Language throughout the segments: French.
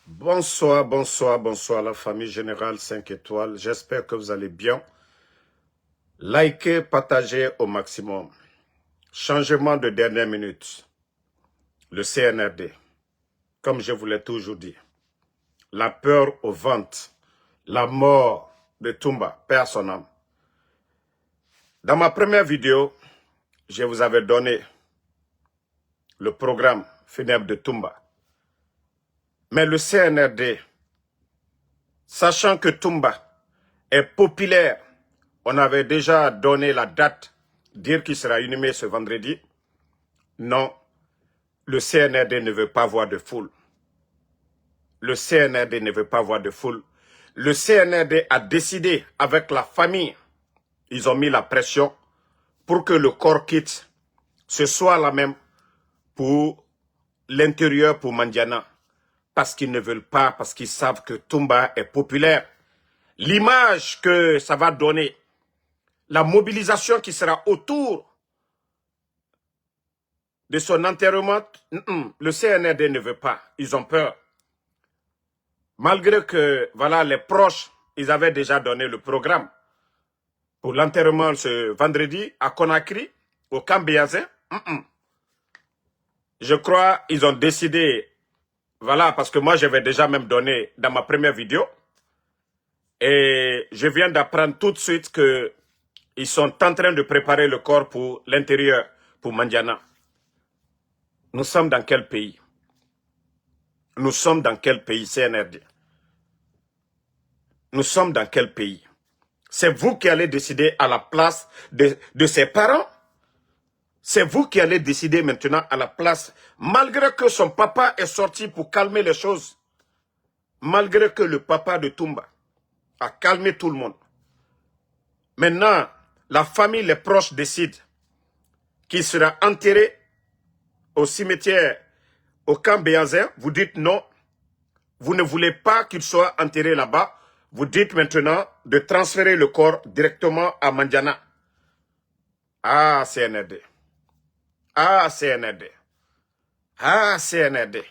Bonsoir, bonsoir, bonsoir la famille générale 5 étoiles. J'espère que vous allez bien. Likez, partagez au maximum. Changement de dernière minute. Le CNRD, comme je vous l'ai toujours dit. La peur au ventre. La mort de Toumba, paix à son âme. Dans ma première vidéo, je vous avais donné le programme funèbre de Toumba. Mais le CNRD, sachant que Toumba est populaire, on avait déjà donné la date, dire qu'il sera inhumé ce vendredi. Non, le CNRD ne veut pas voir de foule. Le CNRD ne veut pas voir de foule. Le CNRD a décidé avec la famille, ils ont mis la pression pour que le corps quitte. Ce soit la même pour l'intérieur, pour Mandiana. Parce qu'ils ne veulent pas, parce qu'ils savent que Toumba est populaire. L'image que ça va donner, la mobilisation qui sera autour de son enterrement, le CNRD ne veut pas. Ils ont peur. Malgré que, voilà, les proches, ils avaient déjà donné le programme pour l'enterrement ce vendredi à Conakry, au camp Béazin. Je crois ils ont décidé, voilà, parce que moi j'avais déjà même donné dans ma première vidéo. Et je viens d'apprendre tout de suite que ils sont en train de préparer le corps pour l'intérieur, pour Mandiana. Nous sommes dans quel pays? Nous sommes dans quel pays, CNRD? Nous sommes dans quel pays? C'est vous qui allez décider à la place de ses parents. C'est vous qui allez décider maintenant à la place, malgré que son papa est sorti pour calmer les choses. Malgré que le papa de Toumba a calmé tout le monde. Maintenant, la famille, les proches décident qu'il sera enterré au cimetière, au camp Béazin. Vous dites non, vous ne voulez pas qu'il soit enterré là-bas. Vous dites maintenant de transférer le corps directement à Mandiana. Ah, CNRD. Ah, CNRD. Ah, CNRD.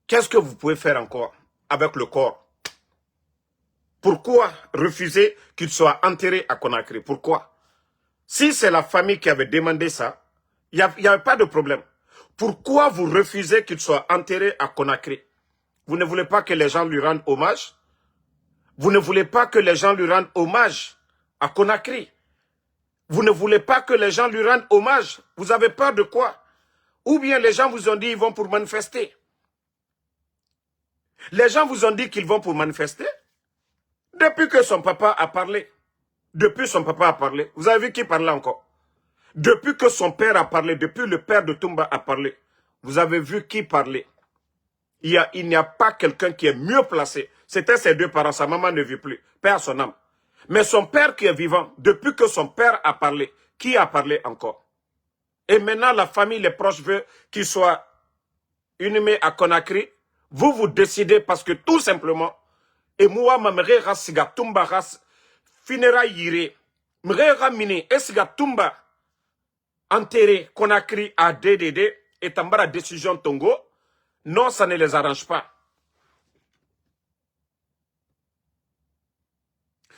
Qu'est-ce que vous pouvez faire encore avec le corps? Pourquoi refuser qu'il soit enterré à Conakry? Pourquoi? Si c'est la famille qui avait demandé ça, il n'y avait pas de problème. Pourquoi vous refusez qu'il soit enterré à Conakry? Vous ne voulez pas que les gens lui rendent hommage? Vous ne voulez pas que les gens lui rendent hommage à Conakry? Vous ne voulez pas que les gens lui rendent hommage? Vous avez peur de quoi? Ou bien les gens vous ont dit qu'ils vont pour manifester? Les gens vous ont dit qu'ils vont pour manifester? Depuis que son papa a parlé. Depuis son papa a parlé. Vous avez vu qui parlait encore? Depuis que son père a parlé, depuis le père de Toumba a parlé, vous avez vu qui parlait? Il n'y a pas quelqu'un qui est mieux placé. C'était ses deux parents, sa maman ne vit plus. Père à son âme. Mais son père qui est vivant, depuis que son père a parlé, qui a parlé encore? Et maintenant, la famille, les proches veulent qu'il soit inhumé à Conakry. Vous décidez parce que tout simplement, et moi, ma siga Toumba ras finira yire. Mrera mine esiga Toumba enterré Conakry à DDD et Tambara décision Tongo. Non, ça ne les arrange pas.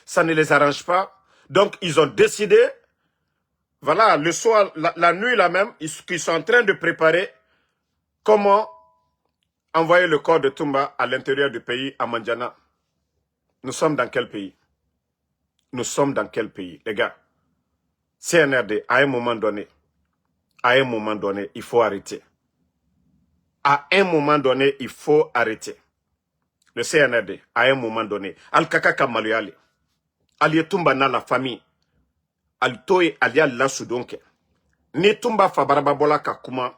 Ça ne les arrange pas. Donc, ils ont décidé, voilà, le soir, la nuit là même, ils sont en train de préparer comment envoyer le corps de Toumba à l'intérieur du pays, à Mandiana. Nous sommes dans quel pays? Nous sommes dans quel pays, les gars? CNRD, à un moment donné, il faut arrêter. À un moment donné, il faut arrêter. Le CNRD, à un moment donné, Al-Kaka Kamaluyali, Ali Toumba na la famille, Al-Toye Alia Lansudonke, Ni Toumba Fabarababola Kakuma,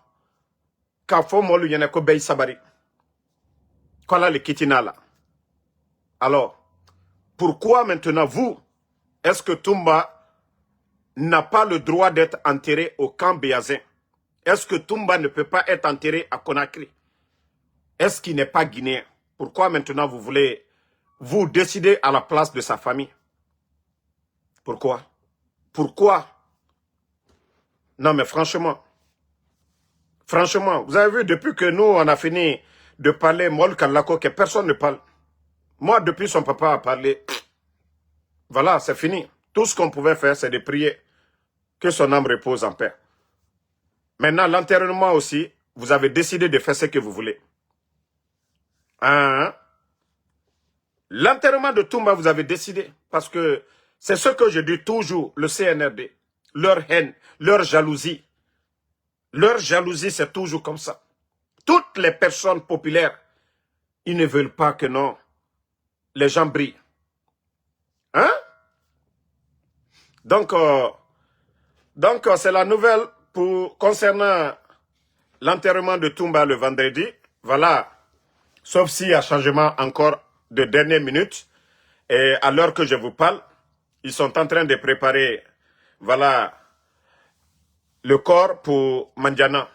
Kafo Molu Yeneko Bey Sabari, Kola le Kitinala. Alors, pourquoi maintenant vous, est-ce que Toumba n'a pas le droit d'être enterré au camp Béazin? Est-ce que Toumba ne peut pas être enterré à Conakry? Est-ce qu'il n'est pas guinéen? Pourquoi maintenant vous voulez vous décider à la place de sa famille? Pourquoi? Pourquoi? Non mais franchement, vous avez vu, depuis que nous on a fini de parler Mol Kanlako que personne ne parle. Moi, depuis son papa a parlé, voilà, c'est fini. Tout ce qu'on pouvait faire, c'est de prier que son âme repose en paix. Maintenant, l'enterrement aussi, vous avez décidé de faire ce que vous voulez. Hein? L'enterrement de Toumba, vous avez décidé. Parce que c'est ce que je dis toujours, le CNRD. Leur haine, leur jalousie. Leur jalousie, c'est toujours comme ça. Toutes les personnes populaires, ils ne veulent pas que non, les gens brillent. Hein? Donc c'est la nouvelle concernant l'enterrement de Toumba le vendredi. Voilà. Sauf s'il y a changement encore de dernière minute. Et à l'heure que je vous parle, ils sont en train de préparer, voilà, le corps pour Mandiana.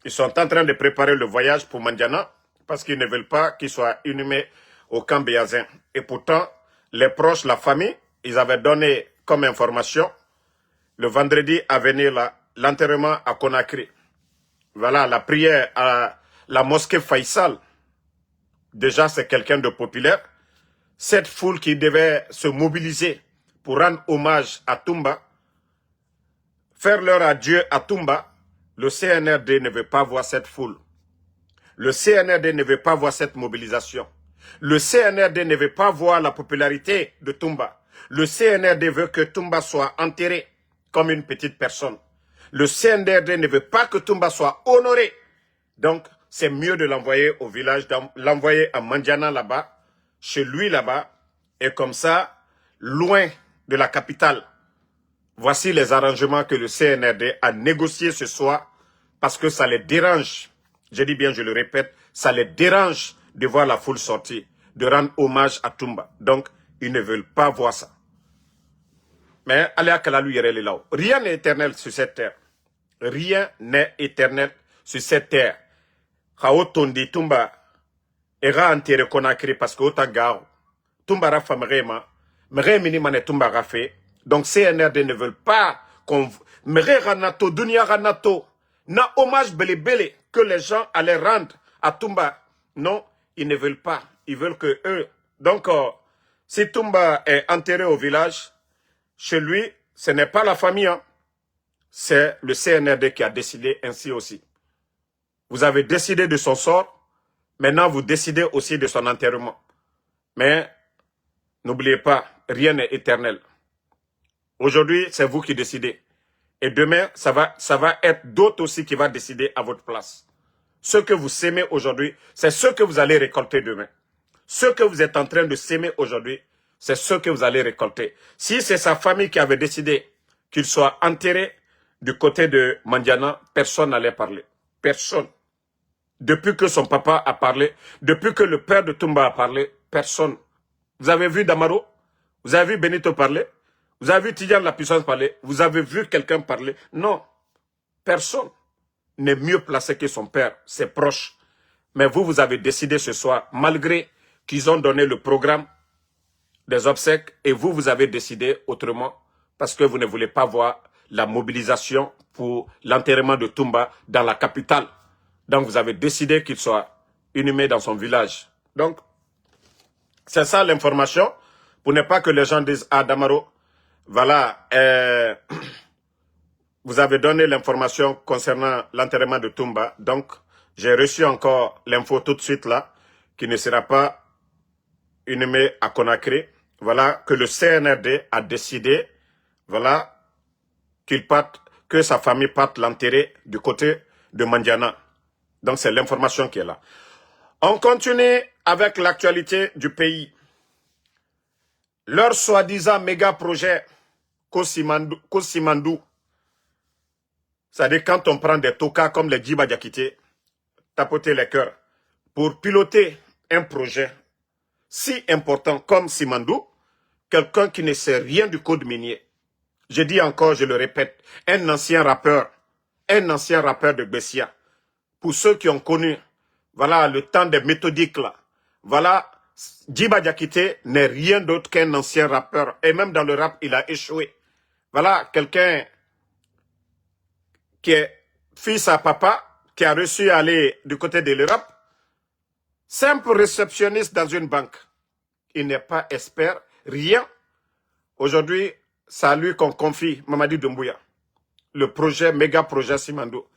Ils sont en train de préparer le voyage pour Mandiana parce qu'ils ne veulent pas qu'il soit inhumé au camp Béazin. Et pourtant, les proches, la famille, ils avaient donné comme information le vendredi à venir l'enterrement à Conakry. Voilà, la prière à la mosquée Faisal. Déjà, c'est quelqu'un de populaire. Cette foule qui devait se mobiliser pour rendre hommage à Toumba, faire leur adieu à Toumba, le CNRD ne veut pas voir cette foule. Le CNRD ne veut pas voir cette mobilisation. Le CNRD ne veut pas voir la popularité de Toumba. Le CNRD veut que Toumba soit enterré comme une petite personne. Le CNRD ne veut pas que Toumba soit honoré. Donc, c'est mieux de l'envoyer au village, l'envoyer à Mandiana là-bas, chez lui là-bas, et comme ça, loin de la capitale. Voici les arrangements que le CNRD a négociés ce soir, parce que ça les dérange. Je dis bien, je le répète, ça les dérange de voir la foule sortir, de rendre hommage à Toumba. Donc, ils ne veulent pas voir ça. Mais, allez à Kalalou là. Rien n'est éternel sur cette terre. Rien n'est éternel sur cette terre. Khao tondi Toumba era enterré Conakry parce que autant garo. Toumba rafa mrema. Mremini mane Toumba rafé. Donc CNRD ne veulent pas qu'on... Mre ranato, dunia ranato. Na hommage bele que les gens allaient rendre à Toumba. Non, ils ne veulent pas. Ils veulent que eux... Donc, si Toumba est enterré au village, chez lui, ce n'est pas la famille. Hein. C'est le CNRD qui a décidé ainsi aussi. Vous avez décidé de son sort. Maintenant, vous décidez aussi de son enterrement. Mais, n'oubliez pas, rien n'est éternel. Aujourd'hui, c'est vous qui décidez. Et demain, ça va être d'autres aussi qui vont décider à votre place. Ce que vous s'aimez aujourd'hui, c'est ce que vous allez récolter demain. Ce que vous êtes en train de s'aimer aujourd'hui, c'est ce que vous allez récolter. Si c'est sa famille qui avait décidé qu'il soit enterré du côté de Mandiana, personne n'allait parler. Personne. Depuis que son papa a parlé, depuis que le père de Toumba a parlé, personne. Vous avez vu Damaro? Vous avez vu Benito parler? Vous avez vu Tidjane la puissance parler? Vous avez vu quelqu'un parler? Non. Personne n'est mieux placé que son père, ses proches. Mais vous, vous avez décidé ce soir, malgré qu'ils ont donné le programme des obsèques, et vous, vous avez décidé autrement, parce que vous ne voulez pas voir la mobilisation pour l'enterrement de Toumba dans la capitale. Donc, vous avez décidé qu'il soit inhumé dans son village. Donc, c'est ça l'information, pour ne pas que les gens disent, ah, Damaro, voilà, vous avez donné l'information concernant l'enterrement de Toumba. Donc, j'ai reçu encore l'info tout de suite là, qui ne sera pas inhumé à Conakry. Voilà, que le CNRD a décidé, voilà, qu'il parte, que sa famille parte l'enterrer du côté de Mandiana. Donc, c'est l'information qui est là. On continue avec l'actualité du pays. Leur soi-disant méga projet Kosimandou. C'est-à-dire quand on prend des tokas comme les Djiba Diakité, tapoter les cœurs, pour piloter un projet si important comme Simandou, quelqu'un qui ne sait rien du code minier. Je dis encore, je le répète, un ancien rappeur de Bessia. Pour ceux qui ont connu, voilà, le temps des méthodiques là, voilà, Djiba Diakité n'est rien d'autre qu'un ancien rappeur. Et même dans le rap, il a échoué. Voilà, quelqu'un qui est fils à papa, qui a reçu à aller du côté de l'Europe, Simple réceptionniste dans une banque. Il n'est pas expert, rien. Aujourd'hui, c'est à lui qu'on confie Mamadi Doumbouya. Le projet, méga projet Simandou.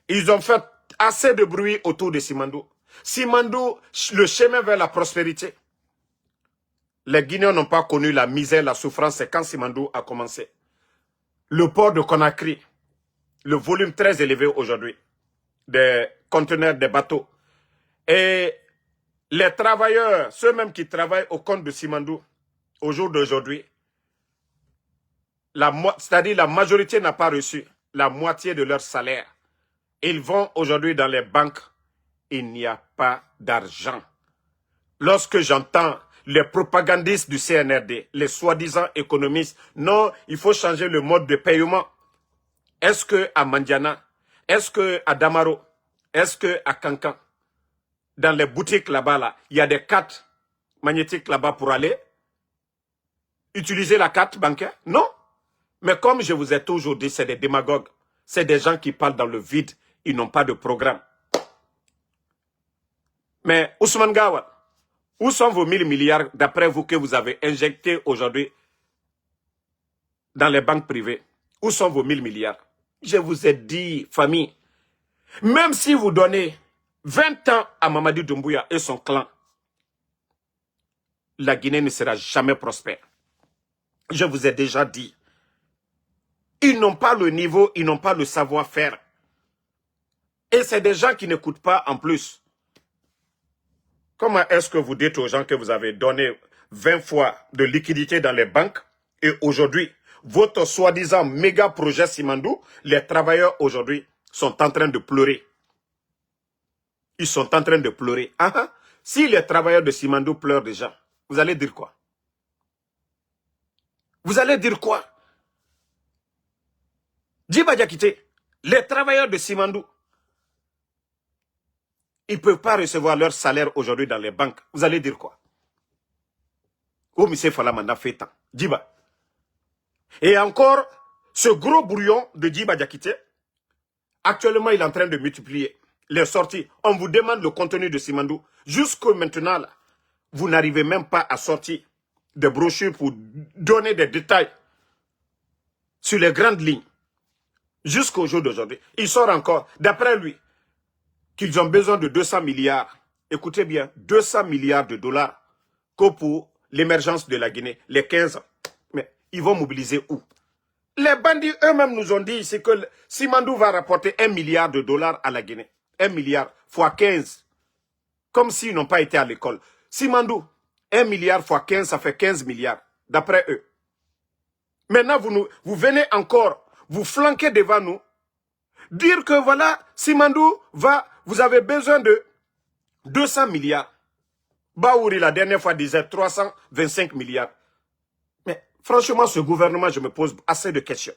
Ils ont fait assez de bruit autour de Simandou. Simandou, le chemin vers la prospérité. Les Guinéens n'ont pas connu la misère, la souffrance, c'est quand Simandou a commencé. Le port de Conakry, le volume très élevé aujourd'hui, des conteneurs, des bateaux. Et les travailleurs, ceux-mêmes qui travaillent au compte de Simandou, au jour d'aujourd'hui, c'est-à-dire la majorité n'a pas reçu la moitié de leur salaire. Ils vont aujourd'hui dans les banques, il n'y a pas d'argent. Lorsque j'entends les propagandistes du CNRD, les soi-disant économistes, non, il faut changer le mode de paiement. Est-ce qu'à Mandiana, est-ce qu'à Damaro, est-ce qu'à Kankan, dans les boutiques là-bas, là, il y a des cartes magnétiques là-bas pour aller utiliser la carte bancaire? Non. Mais comme je vous ai toujours dit, c'est des démagogues. C'est des gens qui parlent dans le vide. Ils n'ont pas de programme. Mais Ousmane Gawal, où sont vos 1000 milliards, d'après vous, que vous avez injectés aujourd'hui dans les banques privées? Où sont vos 1000 milliards? Je vous ai dit, famille, même si vous donnez 20 ans à Mamadi Doumbouya et son clan, la Guinée ne sera jamais prospère. Je vous ai déjà dit. Ils n'ont pas le niveau, ils n'ont pas le savoir-faire. Et c'est des gens qui n'écoutent pas en plus. Comment est-ce que vous dites aux gens que vous avez donné 20 fois de liquidité dans les banques et aujourd'hui, votre soi-disant méga projet Simandou, les travailleurs aujourd'hui sont en train de pleurer. Ils sont en train de pleurer. Si les travailleurs de Simandou pleurent déjà, vous allez dire quoi? Vous allez dire quoi? Djiba Diakité, les travailleurs de Simandou, ils ne peuvent pas recevoir leur salaire aujourd'hui dans les banques. Vous allez dire quoi? Oh, M. Falamanda fait tant. Djiba. Et encore, ce gros brouillon de Djiba Diakité, actuellement, il est en train de multiplier les sorties. On vous demande le contenu de Simandou. Jusqu'à maintenant, là, vous n'arrivez même pas à sortir des brochures pour donner des détails sur les grandes lignes. Jusqu'au jour d'aujourd'hui. Il sort encore, d'après lui, qu'ils ont besoin de 200 milliards. Écoutez bien, 200 milliards de dollars que pour l'émergence de la Guinée, les 15 ans. Mais ils vont mobiliser où? Les bandits eux-mêmes nous ont dit ici que Simandou va rapporter 1 milliard de dollars à la Guinée. 1 milliard fois 15. Comme s'ils n'ont pas été à l'école. Simandou, 1 milliard fois 15, ça fait 15 milliards, d'après eux. Maintenant, vous venez encore, vous flanquez devant nous, dire que voilà, Simandou vous avez besoin de 200 milliards. Baouri, la dernière fois, disait 325 milliards. Mais franchement, ce gouvernement, je me pose assez de questions.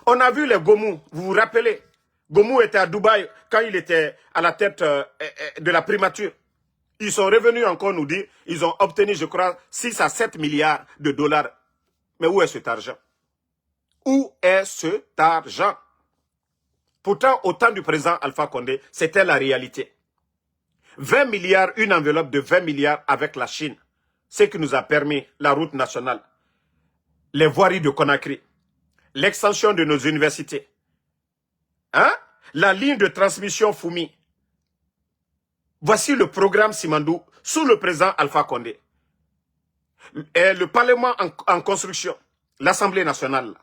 On a vu les Gomou, vous vous rappelez? Gomou était à Dubaï quand il était à la tête de la primature. Ils sont revenus encore nous dire, ils ont obtenu, je crois, 6 à 7 milliards de dollars. Mais où est cet argent? Où est cet argent? Pourtant, au temps du président Alpha Condé, c'était la réalité. 20 milliards, une enveloppe de 20 milliards avec la Chine. Ce qui nous a permis la route nationale, les voiries de Conakry, l'extension de nos universités, la ligne de transmission Foumi. Voici le programme Simandou sous le président Alpha Condé. Et le Parlement en construction, l'Assemblée nationale.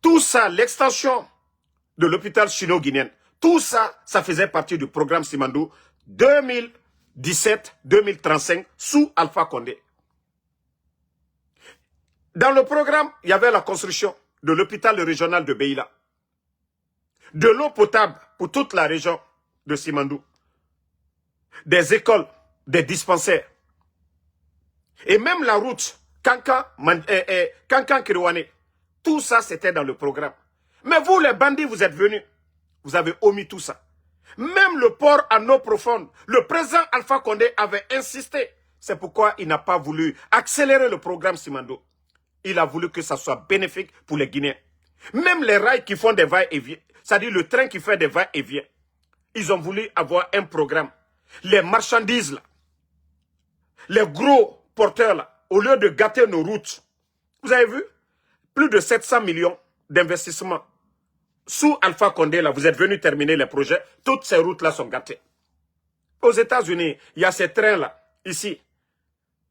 Tout ça, l'extension de l'hôpital chino-guinéen, tout ça, ça faisait partie du programme Simandou 2017-2035 sous Alpha Condé. Dans le programme, il y avait la construction de l'hôpital régional de Beila, de l'eau potable pour toute la région de Simandou, des écoles, des dispensaires, et même la route Kankan-Kirouane. Tout ça, c'était dans le programme. Mais vous, les bandits, vous êtes venus. Vous avez omis tout ça. Même le port en eau profonde, le président Alpha Condé avait insisté. C'est pourquoi il n'a pas voulu accélérer le programme Simandou. Il a voulu que ça soit bénéfique pour les Guinéens. Même les rails qui font des va-et-vient, c'est-à-dire le train qui fait des va-et-vient. ils ont voulu avoir un programme. Les marchandises, là, les gros porteurs, là, au lieu de gâter nos routes, vous avez vu, plus de 700 millions d'investissements. Sous Alpha Condé, là, vous êtes venu terminer les projets. Toutes ces routes-là sont gâtées. Aux États-Unis, il y a ces trains-là, ici.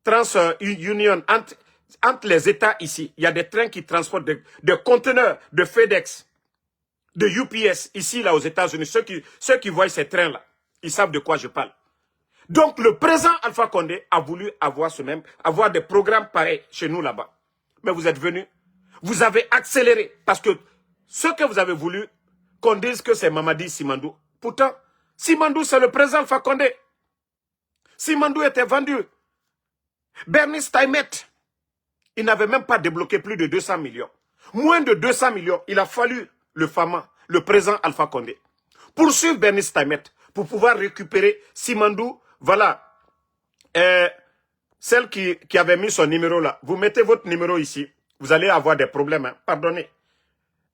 Trans-Union, entre les États ici, il y a des trains qui transportent des conteneurs de FedEx, de UPS, ici, là, aux États-Unis. Ceux qui voient ces trains-là, ils savent de quoi je parle. Donc, le président Alpha Condé a voulu avoir des programmes pareils chez nous là-bas. Mais vous êtes venus, vous avez accéléré, parce que ce que vous avez voulu, qu'on dise que c'est Mamadi Simandou. Pourtant, Simandou, c'est le président Alpha Condé. Simandou était vendu. Bernice Taimet, il n'avait même pas débloqué plus de 200 millions. Moins de 200 millions, il a fallu le FAMA, le président Alpha Condé, poursuivre Bernice Taimet pour pouvoir récupérer Simandou. Voilà, celle qui avait mis son numéro là. Vous mettez votre numéro ici, vous allez avoir des problèmes. Hein. Pardonnez.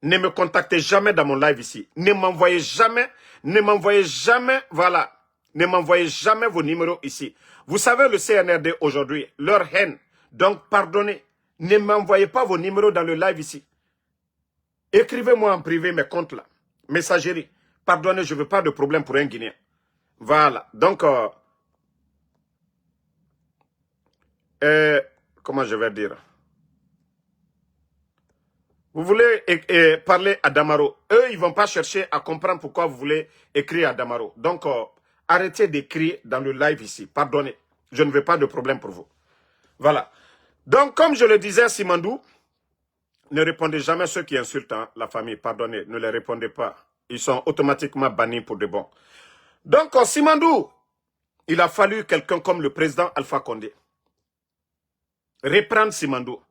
Ne me contactez jamais dans mon live ici. Ne m'envoyez jamais, voilà. Ne m'envoyez jamais vos numéros ici. Vous savez, le CNRD aujourd'hui, leur haine. Donc, pardonnez. Ne m'envoyez pas vos numéros dans le live ici. Écrivez-moi en privé mes comptes là. Messagerie. Pardonnez, je ne veux pas de problème pour un Guinéen. Voilà. Donc, comment je vais dire? Vous voulez parler à Damaro. Eux, ils ne vont pas chercher à comprendre pourquoi vous voulez écrire à Damaro. Donc, arrêtez d'écrire dans le live ici. Pardonnez. Je ne veux pas de problème pour vous. Voilà. Donc, comme je le disais, Simandou, ne répondez jamais à ceux qui insultent hein, la famille. Pardonnez, ne les répondez pas. Ils sont automatiquement bannis pour de bon. Donc, Simandou, il a fallu quelqu'un comme le président Alpha Condé. Reprendre Simandou.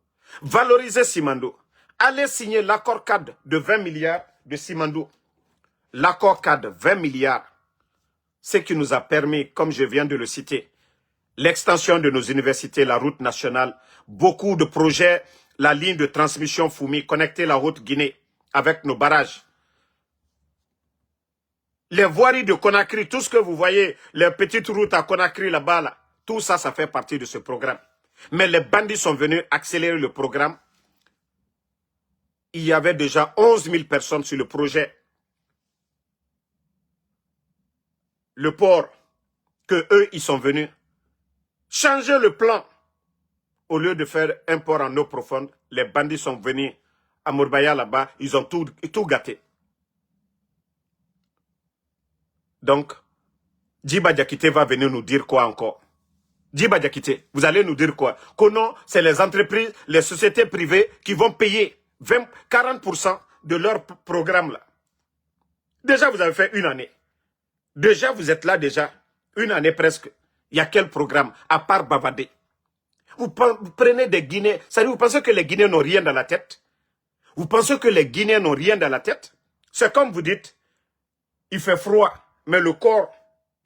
Valoriser Simandou. Allez signer l'accord cadre de 20 milliards de Simandou. L'accord cadre 20 milliards. Ce qui nous a permis, comme je viens de le citer, l'extension de nos universités, la route nationale, beaucoup de projets, la ligne de transmission Foumi, connecter la route Guinée avec nos barrages. Les voiries de Conakry, tout ce que vous voyez, les petites routes à Conakry là-bas, là, tout ça, ça fait partie de ce programme. Mais les bandits sont venus accélérer le programme. Il y avait déjà 11 000 personnes sur le projet. Le port, que eux, ils sont venus changer le plan. Au lieu de faire un port en eau profonde, les bandits sont venus à Mourbaya là-bas, ils ont tout gâté. Donc, Djiba Diakité va venir nous dire quoi encore? Djiba Diakité, vous allez nous dire quoi? Que non, c'est les entreprises, les sociétés privées qui vont payer 40% de leur programme là. Déjà, vous avez fait une année. Déjà, vous êtes là déjà, une année presque. Il y a quel programme, à part bavader? Vous prenez des Guinéens, c'est-à-dire vous pensez que les Guinéens n'ont rien dans la tête? Vous pensez que les Guinéens n'ont rien dans la tête? C'est comme vous dites, il fait froid, mais le corps,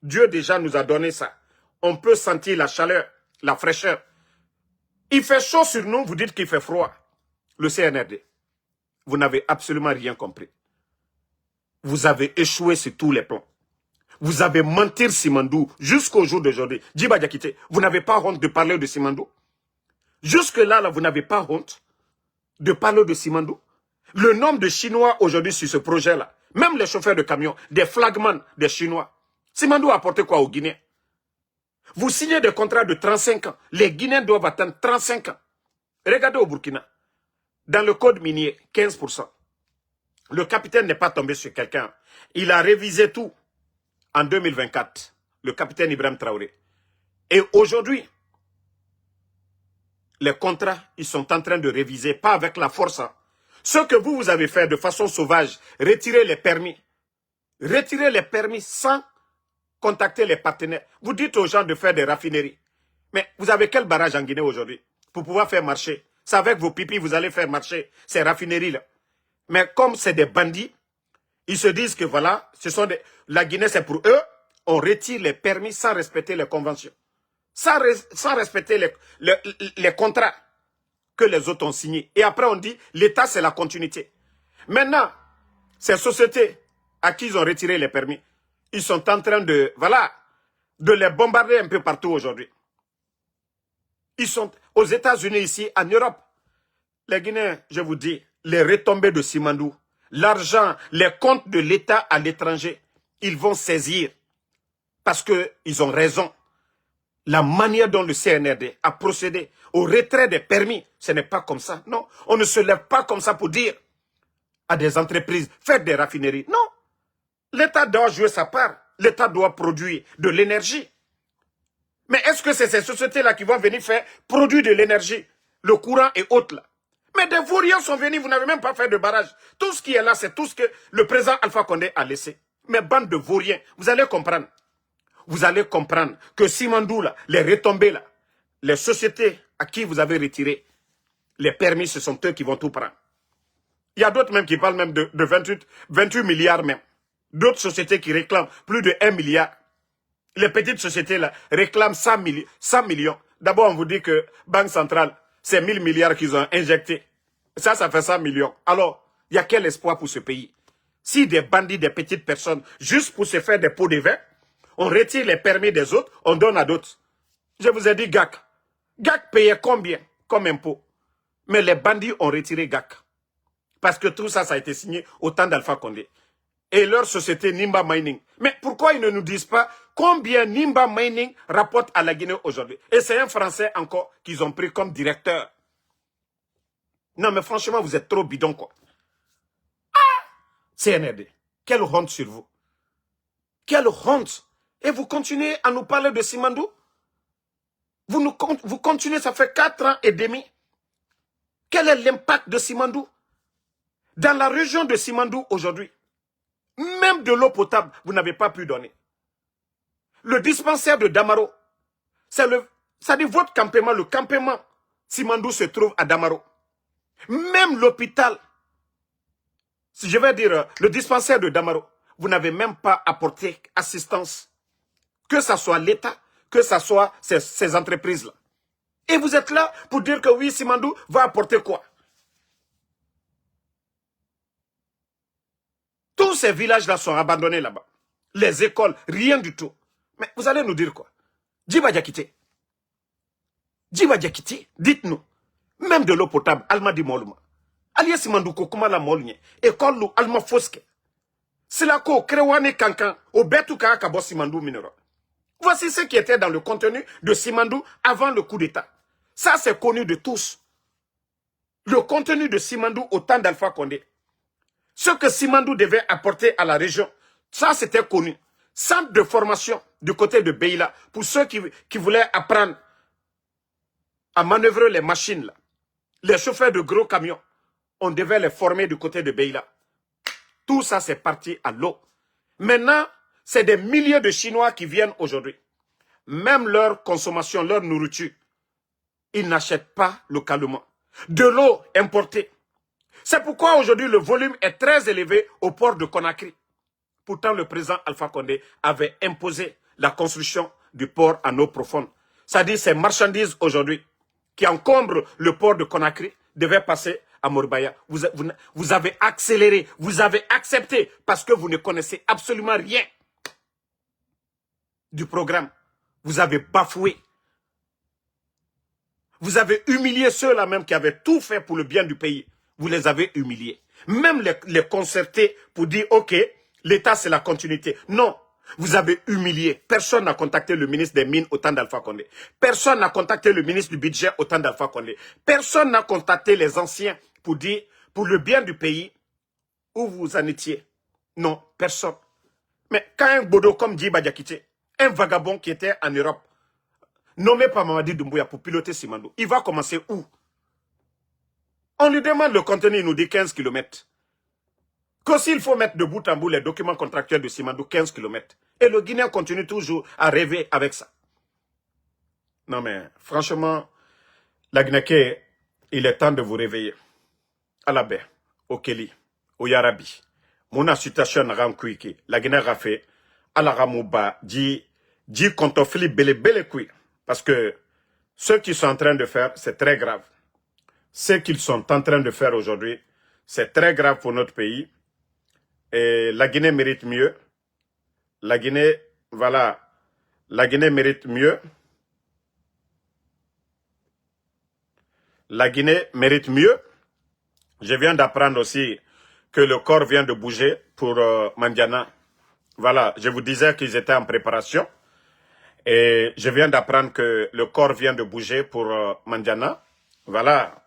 Dieu déjà nous a donné ça. On peut sentir la chaleur, la fraîcheur. Il fait chaud sur nous, vous dites qu'il fait froid. Le CNRD, vous n'avez absolument rien compris. Vous avez échoué sur tous les plans. Vous avez menti Simandou jusqu'au jour d'aujourd'hui. Djiba Diakité, vous n'avez pas honte de parler de Simandou? Jusque-là, là, vous n'avez pas honte de parler de Simandou? Le nombre de Chinois aujourd'hui sur ce projet-là, même les chauffeurs de camions, des flagmans des Chinois, Simandou a apporté quoi aux Guinéens? Vous signez des contrats de 35 ans. Les Guinéens doivent atteindre 35 ans. Regardez au Burkina. Dans le code minier, 15%. Le capitaine n'est pas tombé sur quelqu'un. Il a révisé tout en 2024. Le capitaine Ibrahim Traoré. Et aujourd'hui, les contrats, ils sont en train de réviser, pas avec la force. Hein. Ce que vous avez fait de façon sauvage, retirer les permis. Retirer les permis sans contacter les partenaires. Vous dites aux gens de faire des raffineries. Mais vous avez quel barrage en Guinée aujourd'hui pour pouvoir faire marcher? C'est avec vos pipis vous allez faire marcher ces raffineries-là. Mais comme c'est des bandits, ils se disent que voilà, la Guinée c'est pour eux, on retire les permis sans respecter les conventions. Sans respecter les contrats que les autres ont signés. Et après on dit, l'État c'est la continuité. Maintenant, ces sociétés à qui ils ont retiré les permis, Ils sont en train de, voilà, de les bombarder un peu partout aujourd'hui. Ils sont aux États-Unis ici, en Europe. Les Guinéens, je vous dis, les retombées de Simandou, l'argent, les comptes de l'État à l'étranger, ils vont saisir parce qu'ils ont raison. La manière dont le CNRD a procédé au retrait des permis, ce n'est pas comme ça. Non, on ne se lève pas comme ça pour dire à des entreprises, faites des raffineries. Non, l'État doit jouer sa part. L'État doit produire de l'énergie. Mais est-ce que c'est ces sociétés-là qui vont venir faire produire de l'énergie, le courant et autres là? Mais des vauriens sont venus, vous n'avez même pas fait de barrage. Tout ce qui est là, c'est tout ce que le président Alpha Condé a laissé. Mais bande de vauriens, vous allez comprendre. Vous allez comprendre que Simandou, là, les retombées, là, les sociétés à qui vous avez retiré les permis, ce sont eux qui vont tout prendre. Il y a d'autres même qui parlent même de 28 milliards même. D'autres sociétés qui réclament plus de 1 milliard. Les petites sociétés là réclament 100 millions. D'abord, on vous dit que Banque centrale, c'est 1000 milliards qu'ils ont injectés. Ça fait 100 millions. Alors, il y a quel espoir pour ce pays? Si des bandits, des petites personnes, juste pour se faire des pots de vin, on retire les permis des autres, on donne à d'autres. Je vous ai dit GAC. GAC payait combien comme impôt? Mais les bandits ont retiré GAC. Parce que tout ça, ça a été signé au temps d'Alpha Condé. Et leur société Nimba Mining. Mais pourquoi ils ne nous disent pas combien Nimba Mining rapporte à la Guinée aujourd'hui? Et c'est un Français encore qu'ils ont pris comme directeur. Non mais franchement, vous êtes trop bidon quoi. CNRD, quelle honte sur vous. Quelle honte. Et vous continuez à nous parler de Simandou? Vous continuez, ça fait 4 ans et demi. Quel est l'impact de Simandou? Dans la région de Simandou aujourd'hui, même de l'eau potable, vous n'avez pas pu donner. Le dispensaire de Damaro, ça dit votre campement, le campement Simandou se trouve à Damaro. Même l'hôpital, je vais dire le dispensaire de Damaro, vous n'avez même pas apporté assistance. Que ce soit l'État, que ce soit ces entreprises-là. Et vous êtes là pour dire que oui, Simandou va apporter quoi? Tous ces villages-là sont abandonnés là-bas. Les écoles, rien du tout. Mais vous allez nous dire quoi? Djiba Diakité. Djiba Diakité, dites-nous. Même de l'eau potable, Alma di Moluma. Alias Simandou Kokuma la Molnye. École ou Alma Foske. Silako, Krewane Kankan, au Betuka Kabo Simandou Minero. Voici ce qui était dans le contenu de Simandou avant le coup d'État. Ça, c'est connu de tous. Le contenu de Simandou au temps d'Alpha Condé. Ce que Simandou devait apporter à la région, ça c'était connu. Centre de formation du côté de Beila, pour ceux qui voulaient apprendre à manœuvrer les machines, là. Les chauffeurs de gros camions, on devait les former du côté de Beila. Tout ça c'est parti à l'eau. Maintenant, c'est des milliers de Chinois qui viennent aujourd'hui. Même leur consommation, leur nourriture, ils n'achètent pas localement. De l'eau importée. C'est pourquoi aujourd'hui le volume est très élevé au port de Conakry. Pourtant, le président Alpha Condé avait imposé la construction du port à eau profonde. C'est-à-dire ces marchandises aujourd'hui qui encombrent le port de Conakry devaient passer à Morbaya. Vous avez accéléré, vous avez accepté parce que vous ne connaissez absolument rien du programme. Vous avez bafoué. Vous avez humilié ceux-là même qui avaient tout fait pour le bien du pays. Vous les avez humiliés. Même les concertés pour dire, OK, l'État c'est la continuité. Non, vous avez humilié. Personne n'a contacté le ministre des Mines au temps d'Alpha Condé. Personne n'a contacté le ministre du Budget au temps d'Alpha Condé. Personne n'a contacté les anciens pour dire, pour le bien du pays, où vous en étiez. Non, personne. Mais quand un bodo comme Djiba Diakité, un vagabond qui était en Europe, nommé par Mamadi Doumbouya pour piloter Simandou, il va commencer où? On lui demande le contenu, il nous dit 15 km. Que s'il faut mettre de bout en bout les documents contractuels de Simandou, 15 km. Et le Guinéen continue toujours à rêver avec ça. Non mais, franchement, la Guinée, il est temps de vous réveiller. À la baie, au Kéli, au Yarabi. Mon situation n'a rien cuit. La Guinée a fait, à la Ramouba, dit kontofli bele kui. Parce que ce qu'ils sont en train de faire, c'est très grave. Ce qu'ils sont en train de faire aujourd'hui, c'est très grave pour notre pays. Et la Guinée mérite mieux. La Guinée, voilà, la Guinée mérite mieux. La Guinée mérite mieux. Je viens d'apprendre aussi que le corps vient de bouger pour Mandiana. Voilà, je vous disais qu'ils étaient en préparation. Et je viens d'apprendre que le corps vient de bouger pour Mandiana. Voilà.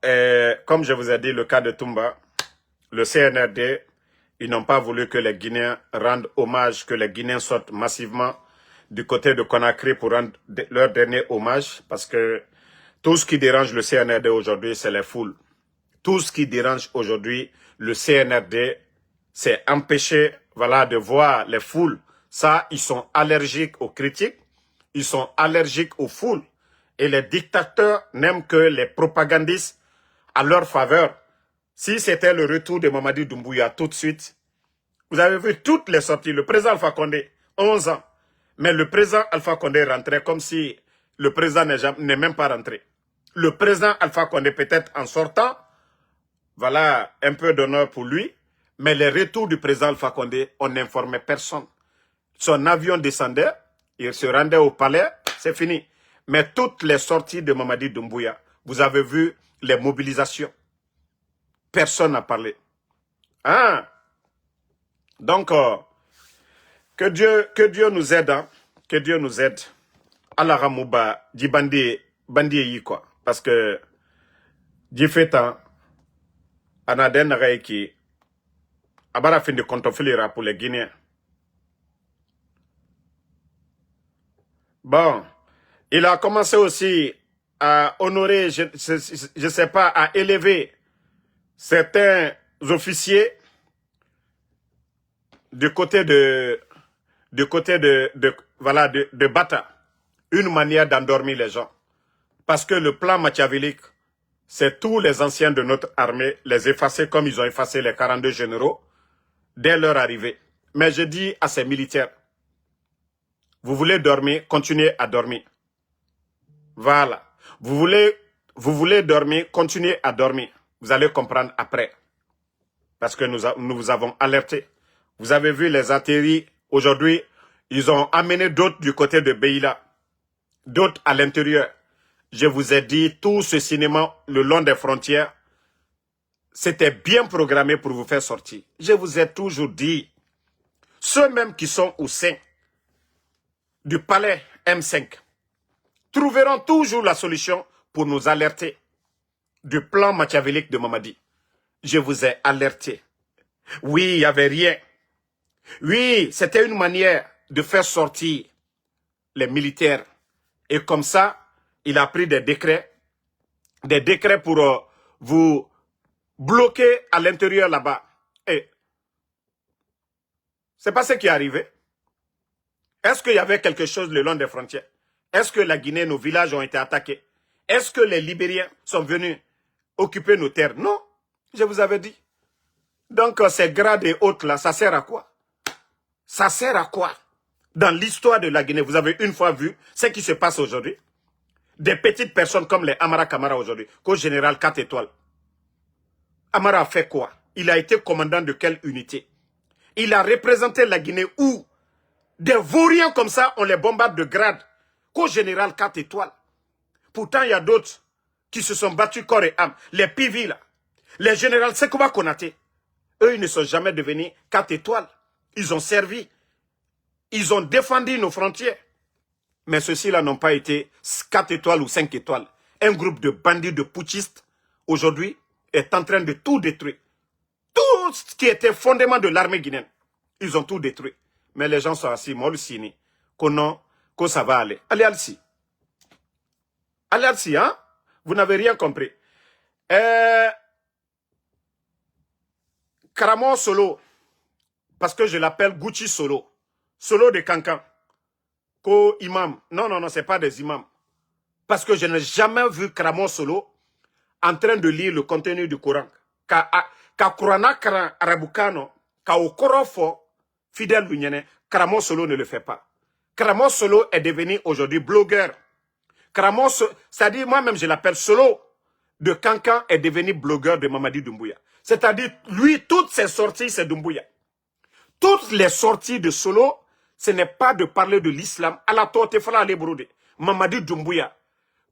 Et comme je vous ai dit, le cas de Toumba, le CNRD, ils n'ont pas voulu que les Guinéens rendent hommage, que les Guinéens sortent massivement du côté de Conakry pour rendre leur dernier hommage, parce que tout ce qui dérange le CNRD aujourd'hui, c'est les foules. Tout ce qui dérange aujourd'hui le CNRD, c'est empêcher, voilà, de voir les foules. Ça, ils sont allergiques aux critiques, ils sont allergiques aux foules. Et les dictateurs n'aiment que les propagandistes à leur faveur. Si c'était le retour de Mamadi Doumbouya tout de suite, vous avez vu toutes les sorties. Le président Alpha Condé, 11 ans. Mais le président Alpha Condé rentrait comme si le président n'est même pas rentré. Le président Alpha Condé, peut-être en sortant, voilà, un peu d'honneur pour lui. Mais les retours du président Alpha Condé, on n'informait personne. Son avion descendait, il se rendait au palais, c'est fini. Mais toutes les sorties de Mamadi Doumbouya, vous avez vu les mobilisations. Personne n'a parlé. Hein? Donc, que Dieu nous aide, hein? Que Dieu nous aide. Allah Ramouba, dit bandi quoi. Parce que, dit fait temps, Anaden Reiki, Abara fin de contofilera pour les Guinéens. Bon, il a commencé aussi à honorer, je sais pas, à élever certains officiers du côté de Bata. Une manière d'endormir les gens. Parce que le plan machiavélique, c'est tous les anciens de notre armée, les effacer comme ils ont effacé les 42 généraux dès leur arrivée. Mais je dis à ces militaires, vous voulez dormir, continuez à dormir. Voilà. Vous voulez dormir, continuez à dormir. Vous allez comprendre après. Parce que nous vous avons alerté. Vous avez vu les atterris. Aujourd'hui, ils ont amené d'autres du côté de Beila. D'autres à l'intérieur. Je vous ai dit, tout ce cinéma le long des frontières, c'était bien programmé pour vous faire sortir. Je vous ai toujours dit, ceux même qui sont au sein du palais M5 trouveront toujours la solution pour nous alerter du plan machiavélique de Mamadi. Je vous ai alerté. Oui, il n'y avait rien. Oui, c'était une manière de faire sortir les militaires. Et comme ça, il a pris des décrets pour vous bloquer à l'intérieur là-bas. Et c'est pas ce qui est arrivé. Est-ce qu'il y avait quelque chose le long des frontières? Est-ce que la Guinée, nos villages ont été attaqués? Est-ce que les Libériens sont venus occuper nos terres? Non, je vous avais dit. Donc ces grades et autres là, ça sert à quoi? Ça sert à quoi? Dans l'histoire de la Guinée, vous avez une fois vu ce qui se passe aujourd'hui? Des petites personnes comme les Amara Kamara aujourd'hui, qu'au général 4 étoiles. Amara a fait quoi? Il a été commandant de quelle unité? Il a représenté la Guinée où des vauriens comme ça, on les bombarde de grade. Qu'au général 4 étoiles. Pourtant, il y a d'autres qui se sont battus corps et âme. Les PV là. Les généraux Sekouba Konaté. Eux, ils ne sont jamais devenus 4 étoiles. Ils ont servi. Ils ont défendu nos frontières. Mais ceux-ci-là n'ont pas été 4 étoiles ou 5 étoiles. Un groupe de bandits, de putschistes, aujourd'hui, est en train de tout détruire. Tout ce qui était fondement de l'armée guinéenne, ils ont tout détruit. Mais les gens sont assis, molsini, que ça va aller. Allez, Alci. Allez, Alci, hein? Vous n'avez rien compris. Karamo Solo, parce que je l'appelle Gucci Solo. Solo de Kankan. Ko imam. Non, c'est pas des imams. Parce que je n'ai jamais vu Karamo Solo en train de lire le contenu du Coran. Ka Kurana Karan Arabukano, ka Okorofo, fidèle l'Union, Karamo Solo ne le fait pas. Karamo Solo est devenu aujourd'hui blogueur. Karamo Solo, c'est-à-dire moi-même je l'appelle Solo de Kankan est devenu blogueur de Mamadi Doumbouya. C'est-à-dire lui, toutes ses sorties c'est Doumbouya. Toutes les sorties de Solo, ce n'est pas de parler de l'islam. À la torte, fala aller broder. Mamadi Doumbouya.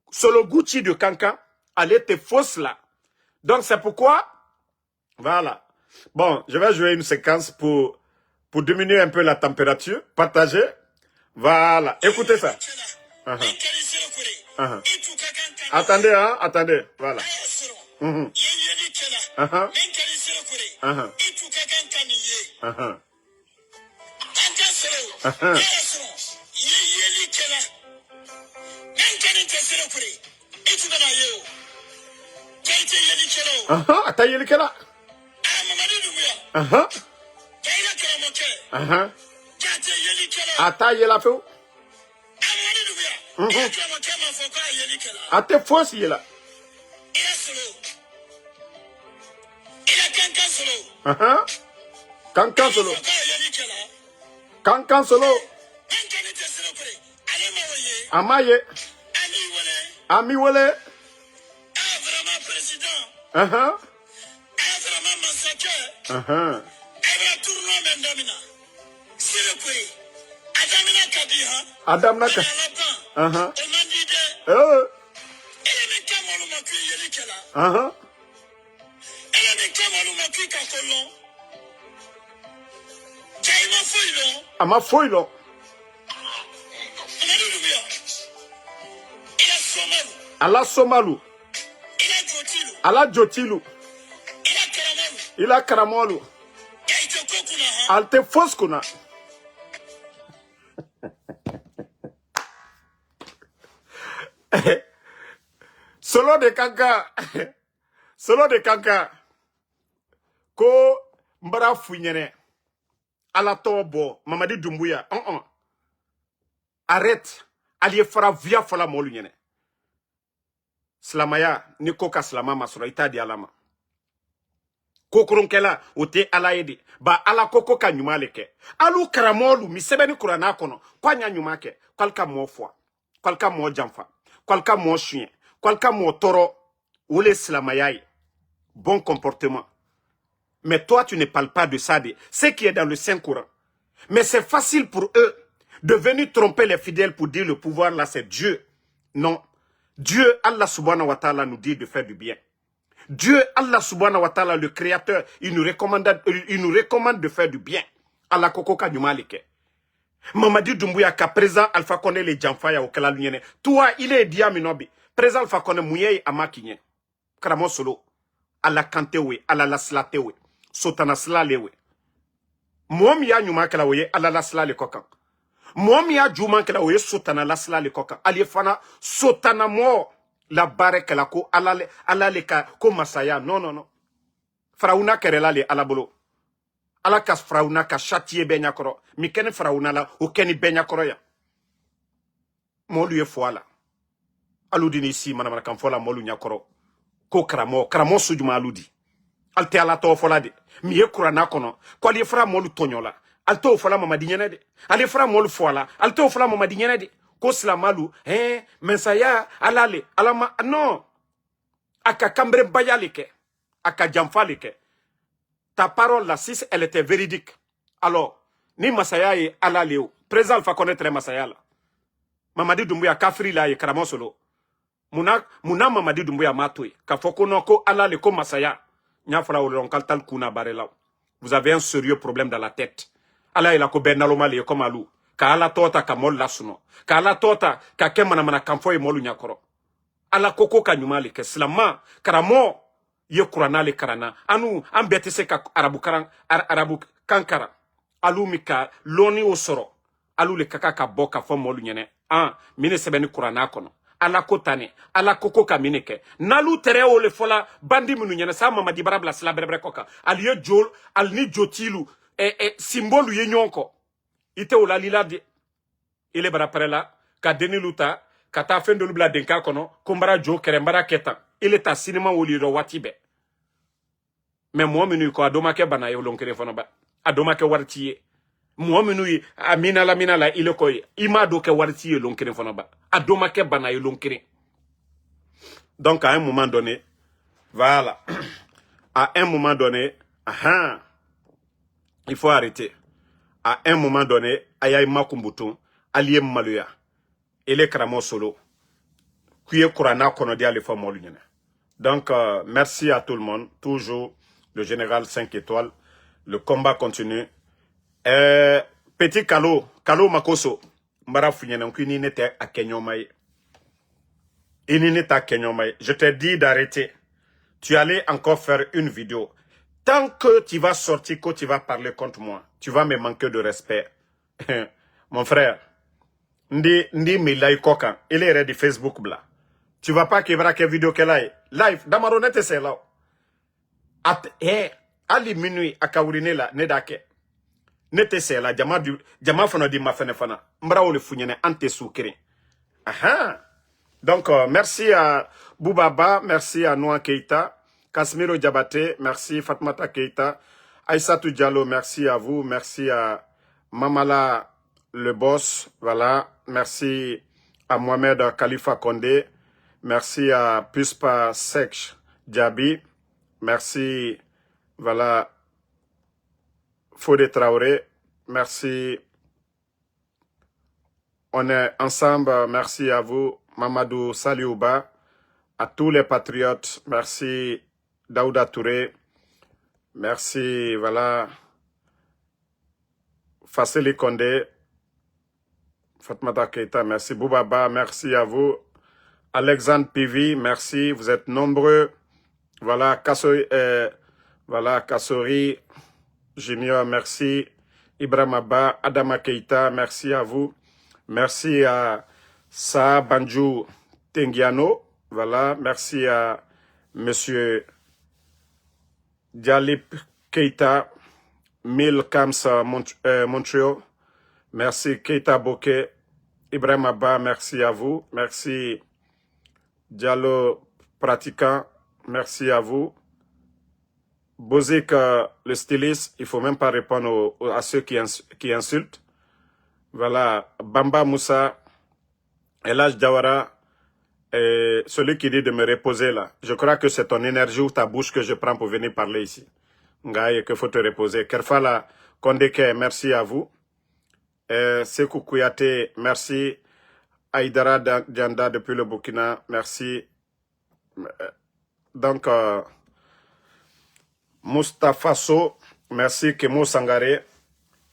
Solo Gucci de Kankan, elle était fausse là. Donc c'est pourquoi, voilà. Bon, je vais jouer une séquence pour diminuer un peu la température. Partager. Voilà. Écoutez ça. Attendez, hein, attendez. Voilà. Ata yeli kela. Ata yela feu. Ate force yela. Kankan solo. Kankan solo. Amaye. Ami wole. Adam Naka. Ama foilo. Ala Somalu. Ala Jotilu. Ila Karamolu. Alte Foskuna. Solo de Kanka. Solo de Kanka. Ko mbara funyene. Ala tobo. Mamadi Doumbouya. Arrête. Aliye fara via fala molu nyene. Slamaya, ni koka slama masura ita di alama. Kokoronkela, ote ala yedi. Ba ala koko ka nyumale ke. Alu karamolu, mi sebe ni kurana kono. Kwa nya nyumake, kwalka mo fwa. Kwalka mo jamfa. Kwalka mo chien. Kwalka mo toro. Oule slamayaye. Bon comportement. Mais toi, tu ne parles pas de ça, de ce qui est dans le Saint-Coran. Mais c'est facile pour eux de venir tromper les fidèles pour dire le pouvoir là, c'est Dieu. Non. Dieu, Allah subhanahu wa ta'ala, nous dit de faire du bien. Dieu, Allah subhanahu wa ta'ala, le créateur, il nous recommande de faire du bien. Allah kokoka nyumalike. Mamadi Doumbouya ka présent Alpha Kone le Jamfaya au Kalalunyene. Toi, il est diaminobi. Présent Alpha Kone mouye amakinye. Karamo solo. Allah kantewe, Allah laslatewe. Sotana slalewe. Mouami ya nyuma kala oye, Allah laslale kokan. Mouami ya juma kala oye, sotana laslale kokan. Alifana, sotana mo. La barre kala ko, Allah le ka, ko masaya. Non, non, non. Frauna kerela le alabolo. Allah kas frauna ka chatiye benyakoro. Mi keni frauna la, ou keni benyakoro ya. Molu ye foala. Aludini si, manamana kamfola molu nyakoro. Ko kramo sujuma aludi. Alte ala to fola de. Mi ye kurana kono. Kwa li fra molu tonyola. Alte o fola mamadi nyene de. Ale fra molu fola. Alte o fola mamadi nyene de. Ko slamalu. Mensaya alale. Alama. Non. Aka kambre bayalike. Aka jamfalike. Ta parole là, si elle était véridique. Alors, ni masaya ye alale o. Présent Alpha connaître masaya là. Mamadi Doumbouya kafri la ye karamo solo. Muna Mamadi Doumbouya matoué. Ka foko no ko alale ko masaya. Vous avez un sérieux problème dans la tête. Allah il a ko benaloma le comme alou. Ka ala tota ka mol lasuno. Ka ala tota ka kemana mana kamfo e molu nyakoro. Ala koko ka nyumali ke slama karamo ye kurana le karana. Anu ambete se ka arabu kankara. Alu mika loni osoro. Alu le kaka ka boka fo molu nyene. Mine sebeni kurana kono. Ala kotane, ala koko kamineke. Nalu tere o le fola bandi minu nyene sa mamadi barabla sila berebre koka. Al ye jol, al ni jotilu, simbolu ye nyonko. Ite o la lila de. Ile barapere la, ka deni luta, ka ta fendo lubla denka kono, kumbara jo kerembara ketan. Ile ta sinema o li ro watibe. Men mo minu ko adomake bana yo lonkere fono ba. Adomake wartiye. Mouaminoui, amina la, il est quoi? Imado ke warti ye lonkere fonoba. Adoma ke bana ye lonkere. Donc, à un moment donné, voilà. À un moment donné, il faut arrêter. à un moment donné, Ayaï Makumbutu, Aliem Maluya, et les Kramo Solo, qui est Kurana Konodia les femmes moluniennes. Donc, merci à tout le monde. Toujours le général 5 étoiles. Le combat continue. Petit Kalo Makoso, Mbara Funyenen, qui n'était à Kenyomai. Je t'ai dit d'arrêter. Tu allais encore faire une vidéo. Tant que tu vas sortir, que tu vas parler contre moi, tu vas me manquer de respect. Mon frère, Ndi Milay Kokan, il est de Facebook bla. Tu vas pas qu'il y ait une vidéo qu'elle a. Live, Damaronete c'est là. Ali minuit, à Kaurine là, Nedake. Nete c'est là, Jama fana di ma fana. Mbra le founyene, ante soukri. Aha. Donc, merci à Boubaba, merci à Noa Keita. Kasmiro Diabaté, merci Fatmata Keita. Aïssatou Diallo, merci à vous. Merci à Mamala le boss. Voilà. Merci à Mohamed Khalifa Kondé. Merci à Puspa Sekch Diaby. Merci, voilà, Fodé Traoré. Merci. On est ensemble. Merci à vous, Mamadou Saliouba. À tous les patriotes. Merci. Daouda Touré, merci, voilà, Fasseli Kondé, Fatmata Keita, merci, Boubaba, merci à vous, Alexandre Pivi, merci, vous êtes nombreux, voilà, Kassori, Junior, merci, Ibrahim Abba, Adama Keita, merci à vous, merci à Sa Banjou Tengiano, voilà, merci à Monsieur Dialip Keita, Mil Kamsa Montreal, merci Keita Bokeh, Ibrahim Abba, merci à vous, merci Diallo Pratiquant, merci à vous, Bozik le styliste, il ne faut même pas répondre à ceux qui insultent, voilà, Bamba Moussa, Elaj Diawara, et celui qui dit de me reposer là, je crois que c'est ton énergie ou ta bouche que je prends pour venir parler ici. Ngaye, qu'il faut te reposer. Kerfala Kondeke, merci à vous. Sekou Kouyaté, merci. Aïdara Dianda depuis le Burkina, merci. Donc, Mustafa So, merci. Kemo Sangare,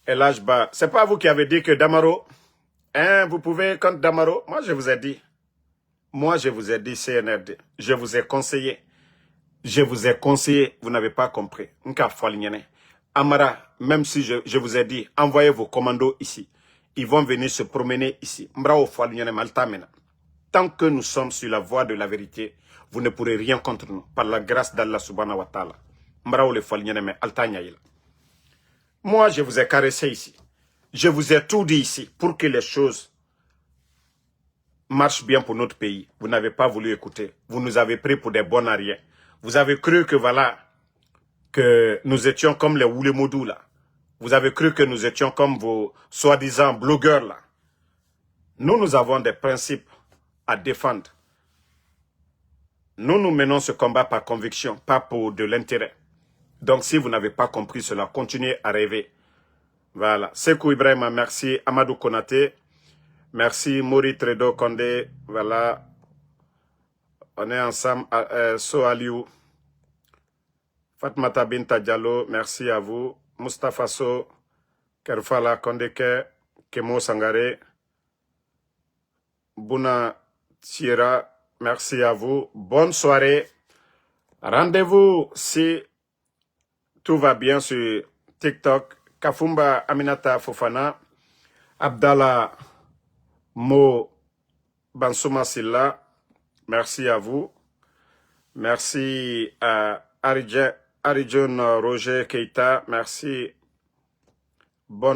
Elajba. C'est pas vous qui avez dit que Damaro, hein, vous pouvez contre Damaro? Moi, je vous ai dit. Moi, je vous ai dit CNRD. Je vous ai conseillé. Je vous ai conseillé. Vous n'avez pas compris. Amara, même si je vous ai dit, envoyez vos commandos ici. Ils vont venir se promener ici. Tant que nous sommes sur la voie de la vérité, vous ne pourrez rien contre nous. Par la grâce d'Allah subhanahu wa ta'ala. Moi, je vous ai caressé ici. Je vous ai tout dit ici pour que les choses marche bien pour notre pays. Vous n'avez pas voulu écouter. Vous nous avez pris pour des bons arrières. Vous avez cru que voilà, que nous étions comme les Oulemoudou là. Vous avez cru que nous étions comme vos soi-disant blogueurs là. Nous avons des principes à défendre. Nous menons ce combat par conviction, pas pour de l'intérêt. Donc si vous n'avez pas compris cela, continuez à rêver. Voilà. Sekou Ibrahima, merci. Amadou Konaté. Merci Mori Tredo Kondé, voilà, on est ensemble, So Aliou, Fatmata Binta Diallo, merci à vous, Mustafa So, Kerfala Kondeke, Kemo Sangare, Bouna Tira, merci à vous, bonne soirée, rendez-vous si tout va bien sur TikTok, Kafumba Aminata Fofana, Abdallah Mo Bansouma Silla, merci à vous. Merci à Arijon Roger Keita, merci. Bonne